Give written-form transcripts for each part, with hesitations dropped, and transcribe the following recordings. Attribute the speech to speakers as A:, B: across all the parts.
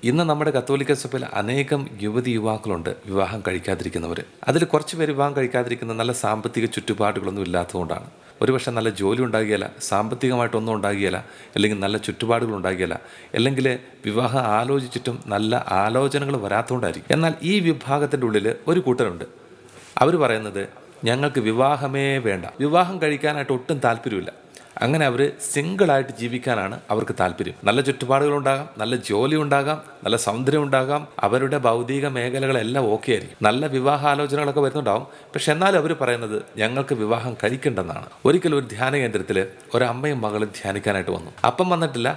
A: ഇന്ന് നമ്മുടെ കത്തോലിക്ക സഭയിൽ അനേകം യുവതി യുവാക്കളുണ്ട് വിവാഹം കഴിക്കാതിരിക്കുന്നവർ. അതിൽ കുറച്ച് പേര് വിവാഹം കഴിക്കാതിരിക്കുന്ന നല്ല സാമ്പത്തിക ചുറ്റുപാടുകളൊന്നും ഇല്ലാത്തതുകൊണ്ടാണ്. ഒരുപക്ഷെ നല്ല ജോലി ഉണ്ടാകുകയില്ല, സാമ്പത്തികമായിട്ടൊന്നും ഉണ്ടാകുകയില്ല, അല്ലെങ്കിൽ നല്ല ചുറ്റുപാടുകൾ ഉണ്ടാകുകയില്ല, അല്ലെങ്കിൽ വിവാഹം ആലോചിച്ചിട്ടും നല്ല ആലോചനകൾ വരാത്തതുകൊണ്ടായിരിക്കും. എന്നാൽ ഈ വിഭാഗത്തിൻ്റെ ഉള്ളിൽ ഒരു കൂട്ടരുണ്ട്. അവർ പറയുന്നത് ഞങ്ങൾക്ക് വിവാഹമേ വേണ്ട, വിവാഹം കഴിക്കാനായിട്ട് ഒട്ടും താല്പര്യമില്ല. അങ്ങനെ അവർ സിംഗിളായിട്ട് ജീവിക്കാനാണ് അവർക്ക് താല്പര്യം. നല്ല ചുറ്റുപാടുകളുണ്ടാകാം, നല്ല ജോലി ഉണ്ടാകാം, നല്ല സൗന്ദര്യം ഉണ്ടാകാം, അവരുടെ ഭൗതിക മേഖലകളെല്ലാം ഓക്കെ ആയിരിക്കും, നല്ല വിവാഹാലോചനകളൊക്കെ വരുന്നുണ്ടാവും. പക്ഷെ എന്നാലും അവർ പറയുന്നത് ഞങ്ങൾക്ക് വിവാഹം കഴിക്കേണ്ടെന്നാണ്. ഒരിക്കലും ഒരു ധ്യാന കേന്ദ്രത്തിൽ ഒരമ്മയും മകളും ധ്യാനിക്കാനായിട്ട് വന്നു. അപ്പം വന്നിട്ടില്ല,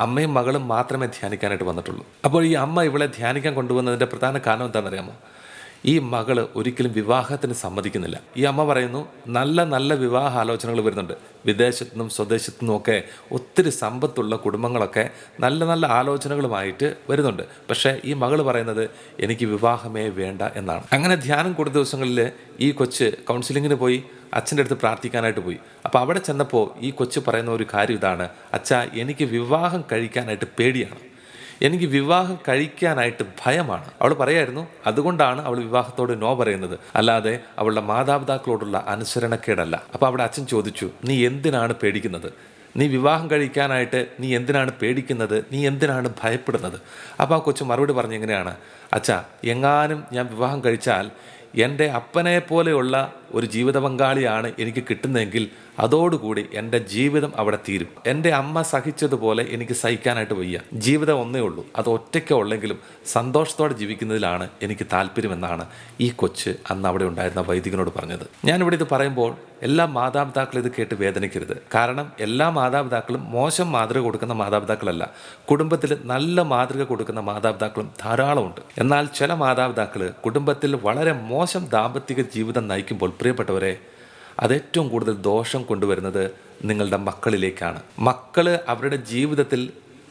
A: അമ്മയും മകളും മാത്രമേ ധ്യാനിക്കാനായിട്ട് വന്നിട്ടുള്ളൂ. അപ്പോൾ ഈ അമ്മ ഇവളെ ധ്യാനിക്കാൻ കൊണ്ടുവന്നതിൻ്റെ പ്രധാന കാരണം എന്താണെന്നറിയാമോ? ഈ മകള് ഒരിക്കലും വിവാഹത്തിന് സമ്മതിക്കുന്നില്ല. ഈ അമ്മ പറയുന്നു നല്ല നല്ല വിവാഹ ആലോചനകൾ വരുന്നുണ്ട്, വിദേശത്തു നിന്നും സ്വദേശത്തു നിന്നും ഒക്കെ ഒത്തിരി സമ്പത്തുള്ള കുടുംബങ്ങളൊക്കെ നല്ല നല്ല ആലോചനകളുമായിട്ട് വരുന്നുണ്ട്. പക്ഷേ ഈ മകള് പറയുന്നത് എനിക്ക് വിവാഹമേ വേണ്ട എന്നാണ്. അങ്ങനെ ധ്യാനം കൂടുതൽ ദിവസങ്ങളിൽ ഈ കൊച്ച് കൗൺസിലിങ്ങിന് പോയി, അച്ഛൻ്റെ അടുത്ത് പ്രാർത്ഥിക്കാനായിട്ട് പോയി. അപ്പോൾ അവിടെ ചെന്നപ്പോൾ ഈ കൊച്ച് പറയുന്ന ഒരു കാര്യം ഇതാണ്: അച്ഛാ, എനിക്ക് വിവാഹം കഴിക്കാനായിട്ട് പേടിയാണ്, എനിക്ക് വിവാഹം കഴിക്കാനായിട്ട് ഭയമാണ്. അവൾ പറയായിരുന്നു അതുകൊണ്ടാണ് അവൾ വിവാഹത്തോട് നോ പറയുന്നത്, അല്ലാതെ അവളുടെ മാതാപിതാക്കളോടുള്ള അനുസരണക്കേടല്ല. അപ്പോൾ അവിടെ അച്ഛൻ ചോദിച്ചു, നീ എന്തിനാണ് പേടിക്കുന്നത്? നീ വിവാഹം കഴിക്കാനായിട്ട് നീ എന്തിനാണ് പേടിക്കുന്നത്? നീ എന്തിനാണ് ഭയപ്പെടുന്നത്? അപ്പോൾ ആ കൊച്ചു മറുപടി പറഞ്ഞ് എങ്ങനെയാണ്: അച്ഛാ, എങ്ങാനും ഞാൻ വിവാഹം കഴിച്ചാൽ എൻ്റെ അപ്പനെ പോലെയുള്ള ഒരു ജീവിത പങ്കാളിയാണ് എനിക്ക് കിട്ടുന്നതെങ്കിൽ അതോടുകൂടി എൻ്റെ ജീവിതം അവിടെ തീരും. എൻ്റെ അമ്മ സഹിച്ചതുപോലെ എനിക്ക് സഹിക്കാനായിട്ട് വയ്യ. ജീവിതം ഒന്നേ ഉള്ളൂ, അത് ഒറ്റയ്ക്ക് ഉള്ളെങ്കിലും സന്തോഷത്തോടെ ജീവിക്കുന്നതിലാണ് എനിക്ക് താല്പര്യമെന്നാണ് ഈ കൊച്ച് അന്ന് അവിടെ ഉണ്ടായിരുന്ന വൈദികനോട് പറഞ്ഞത്. ഞാനിവിടെ ഇത് പറയുമ്പോൾ എല്ലാ മാതാപിതാക്കളും ഇത് കേട്ട് വേദനിക്കരുത്. കാരണം എല്ലാ മാതാപിതാക്കളും മോശം മാതൃക കൊടുക്കുന്ന മാതാപിതാക്കളല്ല. കുടുംബത്തിൽ നല്ല മാതൃക കൊടുക്കുന്ന മാതാപിതാക്കളും ധാരാളമുണ്ട്. എന്നാൽ ചില മാതാപിതാക്കൾ കുടുംബത്തിൽ വളരെ മോശം ദാമ്പത്തിക ജീവിതം നയിക്കുമ്പോൾ, പ്രിയപ്പെട്ടവരെ, അതേറ്റവും കൂടുതൽ ദോഷം കൊണ്ടുവരുന്നത് നിങ്ങളുടെ മക്കളിലേക്കാണ്. മക്കള് അവരുടെ ജീവിതത്തിൽ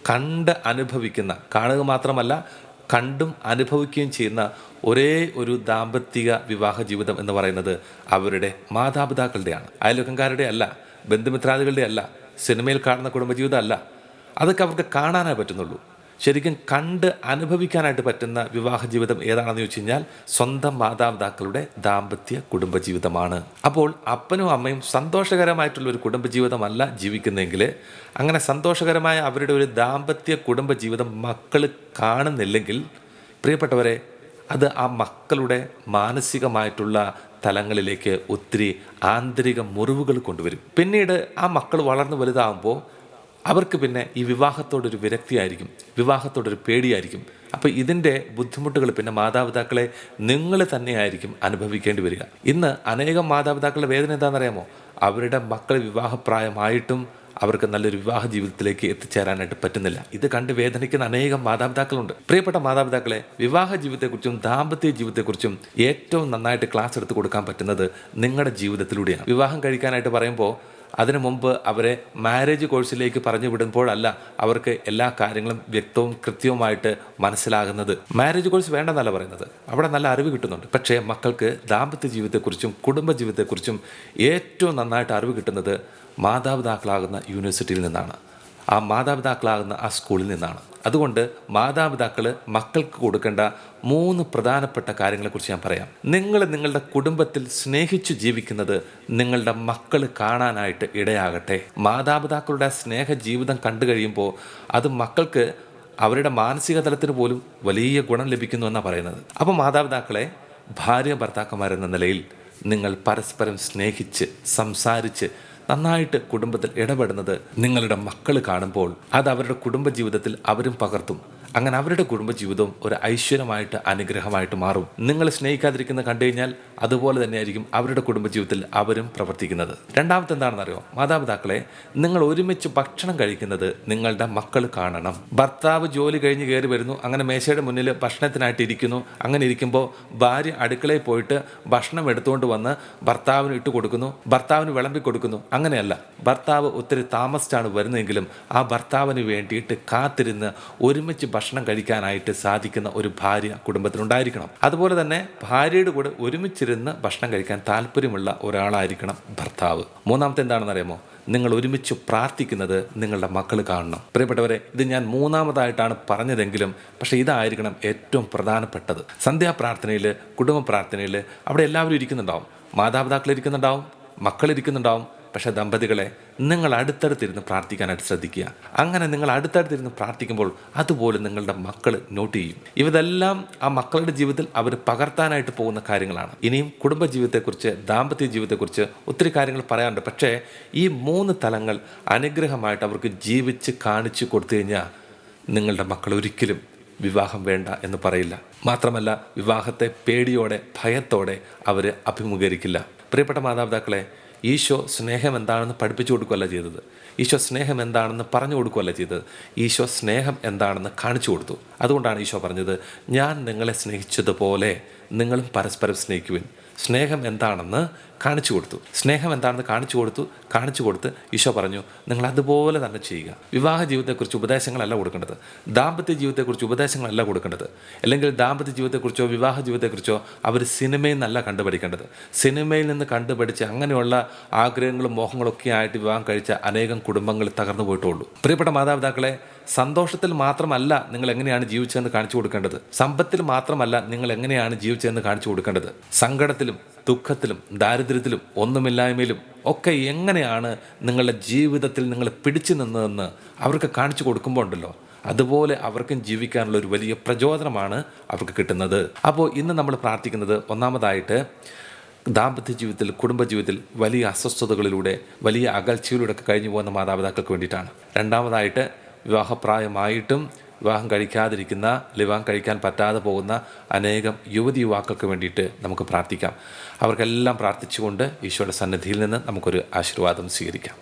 A: കണ്ട് അനുഭവിക്കുന്ന, കാണുക മാത്രമല്ല കണ്ടും അനുഭവിക്കുകയും ചെയ്യുന്ന ഒരേ ഒരു ദാമ്പത്തിക വിവാഹ ജീവിതം എന്ന് പറയുന്നത് അവരുടെ മാതാപിതാക്കളുടെയാണ്. അയൽവക്കംകാരുടെ അല്ല, ബന്ധുമിത്രാദികളുടെ അല്ല, സിനിമയിൽ കാണുന്ന കുടുംബജീവിതം അല്ല. അതൊക്കെ അവർക്ക് കാണാനേ പറ്റുന്നുള്ളൂ. ശരിക്കും കണ്ട് അനുഭവിക്കാനായിട്ട് പറ്റുന്ന വിവാഹ ജീവിതം ഏതാണെന്ന് ചോദിച്ചു കഴിഞ്ഞാൽ സ്വന്തം മാതാപിതാക്കളുടെ ദാമ്പത്യ കുടുംബജീവിതമാണ്. അപ്പോൾ അപ്പനും അമ്മയും സന്തോഷകരമായിട്ടുള്ള ഒരു കുടുംബജീവിതമല്ല ജീവിക്കുന്നതെങ്കിൽ, അങ്ങനെ സന്തോഷകരമായ അവരുടെ ഒരു ദാമ്പത്യ കുടുംബജീവിതം മക്കൾ കാണുന്നില്ലെങ്കിൽ, പ്രിയപ്പെട്ടവരെ, അത് ആ മക്കളുടെ മാനസികമായിട്ടുള്ള തലങ്ങളിലേക്ക് ഒത്തിരി ആന്തരിക മുറിവുകൾ കൊണ്ടുവരും. പിന്നീട് ആ മക്കൾ വളർന്നു വലുതാകുമ്പോൾ അവർക്ക് പിന്നെ ഈ വിവാഹത്തോടൊരു വിരക്തിയായിരിക്കും, വിവാഹത്തോടൊരു പേടിയായിരിക്കും. അപ്പോൾ ഇതിൻ്റെ ബുദ്ധിമുട്ടുകൾ പിന്നെ മാതാപിതാക്കളെ നിങ്ങൾ തന്നെയായിരിക്കും അനുഭവിക്കേണ്ടി വരിക. ഇന്ന് അനേകം മാതാപിതാക്കളുടെ വേദന എന്താണെന്നറിയാമോ? അവരുടെ മക്കൾ വിവാഹപ്രായമായിട്ടും അവർക്ക് നല്ലൊരു വിവാഹ ജീവിതത്തിലേക്ക് എത്തിച്ചേരാനായിട്ട് പറ്റുന്നില്ല. ഇത് കണ്ട് വേദനിക്കുന്ന അനേകം മാതാപിതാക്കളുണ്ട്. പ്രിയപ്പെട്ട മാതാപിതാക്കളെ, വിവാഹ ജീവിതത്തെക്കുറിച്ചും ദാമ്പത്യ ജീവിതത്തെക്കുറിച്ചും ഏറ്റവും നന്നായിട്ട് ക്ലാസ് എടുത്ത് കൊടുക്കാൻ പറ്റുന്നത് നിങ്ങളുടെ ജീവിതത്തിലൂടെയാണ്. വിവാഹം കഴിക്കാനായിട്ട് പറയുമ്പോൾ അതിനു മുമ്പ് അവരെ മാരേജ് കോഴ്സിലേക്ക് പറഞ്ഞു വിടുമ്പോഴല്ല അവർക്ക് എല്ലാ കാര്യങ്ങളും വ്യക്തവും കൃത്യവുമായിട്ട് മനസ്സിലാകുന്നത്. മാരേജ് കോഴ്സ് വേണ്ടെന്നല്ല പറയുന്നത്, അവിടെ നല്ല അറിവ് കിട്ടുന്നുണ്ട്. പക്ഷേ മക്കൾക്ക് ദാമ്പത്യ ജീവിതത്തെക്കുറിച്ചും കുടുംബ ജീവിതത്തെക്കുറിച്ചും ഏറ്റവും നന്നായിട്ട് അറിവ് കിട്ടുന്നത് മാതാപിതാക്കളാകുന്ന യൂണിവേഴ്സിറ്റിയിൽ നിന്നാണ്, ആ മാതാപിതാക്കളാകുന്ന ആ സ്കൂളിൽ നിന്നാണ്. അതുകൊണ്ട് മാതാപിതാക്കൾ മക്കൾക്ക് കൊടുക്കേണ്ട 3 പ്രധാനപ്പെട്ട കാര്യങ്ങളെക്കുറിച്ച് ഞാൻ പറയാം. നിങ്ങൾ നിങ്ങളുടെ കുടുംബത്തിൽ സ്നേഹിച്ചു ജീവിക്കുന്നത് നിങ്ങളുടെ മക്കൾ കാണാനായിട്ട് ഇടയാകട്ടെ. മാതാപിതാക്കളുടെ സ്നേഹ ജീവിതം കണ്ടു കഴിയുമ്പോൾ അത് മക്കൾക്ക് അവരുടെ മാനസിക തലത്തിന് പോലും വലിയ ഗുണം ലഭിക്കുന്നു എന്നാണ് പറയുന്നത്. അപ്പോൾ മാതാപിതാക്കളെ, ഭാര്യ ഭർത്താക്കന്മാരെന്ന നിലയിൽ നിങ്ങൾ പരസ്പരം സ്നേഹിച്ച് സംസാരിച്ച് നന്നായിട്ട് കുടുംബത്തിൽ ഇടപെടുന്നത് നിങ്ങളുടെ മക്കൾ കാണുമ്പോൾ അത് അവരുടെ കുടുംബജീവിതത്തിൽ അവരും പകർത്തും. അങ്ങനെ അവരുടെ കുടുംബജീവിതവും ഒരു ഐശ്വര്യമായിട്ട് അനുഗ്രഹമായിട്ട് മാറും. നിങ്ങൾ സ്നേഹിക്കാതിരിക്കുന്നത് കണ്ടു കഴിഞ്ഞാൽ അതുപോലെ തന്നെയായിരിക്കും അവരുടെ കുടുംബജീവിതത്തിൽ അവരും പ്രവർത്തിക്കുന്നത്. രണ്ടാമത്തെ എന്താണെന്നറിയോ? മാതാപിതാക്കളെ, നിങ്ങൾ ഒരുമിച്ച് ഭക്ഷണം കഴിക്കുന്നത് നിങ്ങളുടെ മക്കൾ കാണണം. ഭർത്താവ് ജോലി കഴിഞ്ഞ് കയറി വരുന്നു, അങ്ങനെ മേശയുടെ മുന്നിൽ ഭക്ഷണത്തിനായിട്ട് ഇരിക്കുന്നു. അങ്ങനെ ഇരിക്കുമ്പോൾ ഭാര്യ അടുക്കളയിൽ പോയിട്ട് ഭക്ഷണം എടുത്തുകൊണ്ട് വന്ന് ഭർത്താവിന് ഇട്ട് കൊടുക്കുന്നു, ഭർത്താവിന് വിളമ്പി കൊടുക്കുന്നു. അങ്ങനെയല്ല, ഭർത്താവ് ഒത്തിരി താമസിച്ചാണ് വരുന്നതെങ്കിലും ആ ഭർത്താവിന് വേണ്ടിയിട്ട് കാത്തിരുന്ന് ഒരുമിച്ച് ഭക്ഷണം കഴിക്കാനായിട്ട് സാധിക്കുന്ന ഒരു ഭാര്യ കുടുംബത്തിലുണ്ടായിരിക്കണം. അതുപോലെ തന്നെ ഭാര്യയുടെ കൂടെ ഒരുമിച്ചിരുന്ന് ഭക്ഷണം കഴിക്കാൻ താല്പര്യമുള്ള ഒരാളായിരിക്കണം ഭർത്താവ്. മൂന്നാമത്തെ എന്താണെന്നറിയാമോ? നിങ്ങൾ ഒരുമിച്ച് പ്രാർത്ഥിക്കുന്നത് നിങ്ങളുടെ മക്കൾ കാണണം. പ്രിയപ്പെട്ടവരെ, ഇത് ഞാൻ മൂന്നാമതായിട്ടാണ് പറഞ്ഞതെങ്കിലും പക്ഷേ ഇതായിരിക്കണം ഏറ്റവും പ്രധാനപ്പെട്ടത്. സന്ധ്യാപ്രാർത്ഥനയിൽ, കുടുംബ പ്രാർത്ഥനയിൽ അവിടെ എല്ലാവരും ഇരിക്കുന്നുണ്ടാവും. മാതാപിതാക്കൾ ഇരിക്കുന്നുണ്ടാവും, മക്കളിരിക്കുന്നുണ്ടാവും. പക്ഷേ ദമ്പതികളെ, നിങ്ങൾ അടുത്തടുത്തിരുന്ന് പ്രാർത്ഥിക്കാനായിട്ട് ശ്രദ്ധിക്കുക. അങ്ങനെ നിങ്ങൾ അടുത്തടുത്തിരുന്ന് പ്രാർത്ഥിക്കുമ്പോൾ അതുപോലെ നിങ്ങളുടെ മക്കൾ നോട്ട് ചെയ്യും. ഇതെല്ലാം ആ മക്കളുടെ ജീവിതത്തിൽ അവർ പകർത്താനായിട്ട് പോകുന്ന കാര്യങ്ങളാണ്. ഇനിയും കുടുംബ ജീവിതത്തെക്കുറിച്ച്, ദാമ്പത്യ ജീവിതത്തെക്കുറിച്ച് ഒത്തിരി കാര്യങ്ങൾ പറയാനുണ്ട്. പക്ഷേ ഈ 3 തലങ്ങൾ അനുഗ്രഹമായിട്ട് അവർക്ക് ജീവിച്ച് കാണിച്ചു കൊടുത്തു കഴിഞ്ഞാൽ നിങ്ങളുടെ മക്കൾ ഒരിക്കലും വിവാഹം വേണ്ട എന്ന് പറയില്ല. മാത്രമല്ല, വിവാഹത്തെ പേടിയോടെ, ഭയത്തോടെ അവർ അഭിമുഖീകരിക്കില്ല. പ്രിയപ്പെട്ട മാതാപിതാക്കളെ, ഈശോ സ്നേഹം എന്താണെന്ന് പഠിപ്പിച്ചു കൊടുക്കുകയല്ല ചെയ്തത്. ഈശോ സ്നേഹം എന്താണെന്ന് പറഞ്ഞു കൊടുക്കുകയല്ല ചെയ്തത്. ഈശോ സ്നേഹം എന്താണെന്ന് കാണിച്ചു കൊടുത്തു. അതുകൊണ്ടാണ് ഈശോ പറഞ്ഞത്, ഞാൻ നിങ്ങളെ സ്നേഹിച്ചതുപോലെ നിങ്ങളും പരസ്പരം സ്നേഹിക്കുവിൻ. സ്നേഹം എന്താണെന്ന് കാണിച്ചു കൊടുത്തു. സ്നേഹം എന്താണെന്ന് കാണിച്ചു കൊടുത്ത് ഈശോ പറഞ്ഞു, നിങ്ങൾ അതുപോലെ തന്നെ ചെയ്യുക. വിവാഹ ജീവിതത്തെക്കുറിച്ച് ഉപദേശങ്ങളല്ല കൊടുക്കേണ്ടത്. ദാമ്പത്യ ജീവിതത്തെക്കുറിച്ച് ഉപദേശങ്ങളല്ല കൊടുക്കേണ്ടത്. അല്ലെങ്കിൽ ദാമ്പത്യ ജീവിതത്തെക്കുറിച്ചോ വിവാഹ ജീവിതത്തെക്കുറിച്ചോ അവർ സിനിമയിൽ നിന്നല്ല കണ്ടുപഠിക്കേണ്ടത്. സിനിമയിൽ നിന്ന് കണ്ടുപഠിച്ച് അങ്ങനെയുള്ള ആഗ്രഹങ്ങളും മോഹങ്ങളൊക്കെ ആയിട്ട് വിവാഹം കഴിച്ച അനേകം കുടുംബങ്ങൾ തകർന്നു പോയിട്ടുള്ളൂ. പ്രിയപ്പെട്ട മാതാപിതാക്കളെ, സന്തോഷത്തിൽ മാത്രമല്ല നിങ്ങൾ എങ്ങനെയാണ് ജീവിച്ചതെന്ന് കാണിച്ചു കൊടുക്കേണ്ടത്. സമ്പത്തിൽ മാത്രമല്ല നിങ്ങൾ എങ്ങനെയാണ് ജീവിച്ചതെന്ന് കാണിച്ചു കൊടുക്കേണ്ടത്. സങ്കടത്തിലും ദുഃഖത്തിലും ദാരിദ്ര്യത്തിലും ഒന്നുമില്ലായ്മയിലും ഒക്കെ എങ്ങനെയാണ് നിങ്ങളുടെ ജീവിതത്തിൽ നിങ്ങൾ പിടിച്ചു നിന്നതെന്ന് അവർക്ക് കാണിച്ചു കൊടുക്കുമ്പോൾ ഉണ്ടല്ലോ, അതുപോലെ അവർക്കും ജീവിക്കാനുള്ള ഒരു വലിയ പ്രചോദനമാണ് അവർക്ക് കിട്ടുന്നത്. അപ്പോൾ ഇന്ന് നമ്മൾ പ്രാർത്ഥിക്കുന്നത് ഒന്നാമതായിട്ട് ദാമ്പത്യ ജീവിതത്തിൽ, കുടുംബജീവിതത്തിൽ വലിയ അസ്വസ്ഥതകളിലൂടെ, വലിയ അകൽച്ചയിലൂടെ ഒക്കെ കഴിഞ്ഞു പോകുന്ന മാതാപിതാക്കൾക്ക് വേണ്ടിയിട്ടാണ്. രണ്ടാമതായിട്ട് വിവാഹപ്രായമായിട്ടും വിവാഹം കഴിക്കാതിരിക്കുന്ന, വിവാഹം കഴിക്കാൻ പറ്റാതെ പോകുന്ന അനേകം യുവാക്കൾക്ക് വേണ്ടിയിട്ട് നമുക്ക് പ്രാർത്ഥിക്കാം. അവർക്കെല്ലാം പ്രാർത്ഥിച്ചുകൊണ്ട് ഈശോയുടെ സന്നിധിയിൽ നിന്ന് നമുക്കൊരു ആശീർവാദം സ്വീകരിക്കാം.